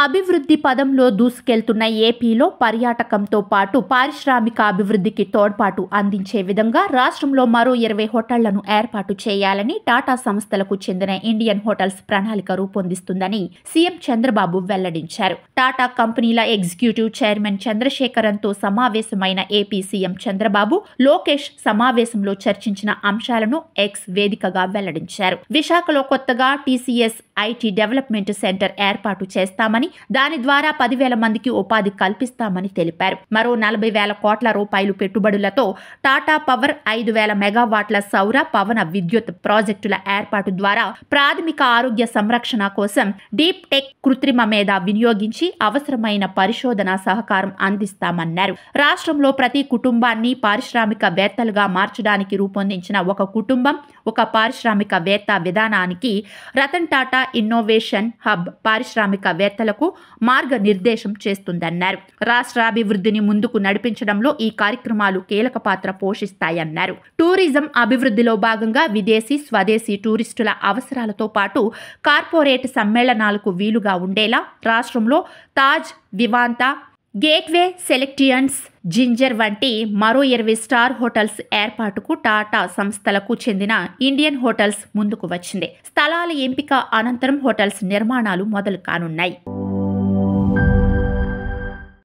అభివృద్ధి పదంలో దూసుకెళ్తున్న ఏపీలో పర్యాటకంతో పాటు పారిశ్రామిక అభివృద్ధికి తోడ్పాటు అందించే విధంగా రాష్ట్రంలో మరో 20 హోటళ్లను ఏర్పాటు చేయాలని టాటా సంస్థలకు చెందిన ఇండియన్ హోటల్స్ ప్రణాళిక రూపొందిస్తుందని సీఎం చంద్రబాబు వెల్లడించారు. టాటా కంపెనీల ఎగ్జిక్యూటివ్ చైర్మన్ చంద్రశేఖరన్తో సమావేశమైన ఏపీ సీఎం చంద్రబాబు, లోకేష్ సమావేశంలో చర్చించిన అంశాలను ఎక్స్ వేదికగా వెల్లడించారు. విశాఖలో కొత్తగా టీసీఎస్ ఐటీ డెవలప్మెంట్ సెంటర్ ఏర్పాటు చేస్తామని, దాని ద్వారా 10,000 మందికి ఉపాధి కల్పిస్తామని తెలిపారు. మరో 40,000 కోట్ల రూపాయలు పెట్టుబడులతో టాటా పవర్ 5,000 మెగావాట్ల సౌర, పవన విద్యుత్ ప్రాజెక్టుల ఏర్పాటు ద్వారా ప్రాథమిక ఆరోగ్య సంరక్షణ కోసం డీప్ టెక్ కృత్రిమ మేధ వినియోగించి అవసరమైన పరిశోధన సహకారం అందిస్తామన్నారు. రాష్ట్రంలో ప్రతి కుటుంబాన్ని పారిశ్రామికవేత్తలుగా మార్చడానికి రూపొందించిన ఒక కుటుంబం ఒక పారిశ్రామికవేత్త విధానానికి రతన్ టాటా ఇన్నోవేషన్ హబ్ పారిశ్రామికవేత్తలకు మార్గనిర్దేశం చేస్తుందన్నారు. రాష్ట్ర అభివృద్ధిని ముందుకు నడిపించడంలో ఈ కార్యక్రమాలు కీలక పాత్ర పోషిస్తాయన్నారు. టూరిజం అభివృద్ధిలో భాగంగా విదేశీ, స్వదేశీ టూరిస్టుల అవసరాలతో పాటు కార్పొరేట్ సమ్మేళనాలకు వీలుగా ఉండేలా రాష్ట్రంలో తాజ్, వివాంతా, గేట్వే, సెలెక్టియన్స్, జింజర్ వంటి మరో 20 స్టార్ హోటల్స్ ఏర్పాటుకు టాటా సంస్థలకు చెందిన ఇండియన్ హోటల్స్ ముందుకు వచ్చింది. స్థలాల ఎంపిక అనంతరం హోటల్స్ నిర్మాణాలు మొదలు కానున్నాయి.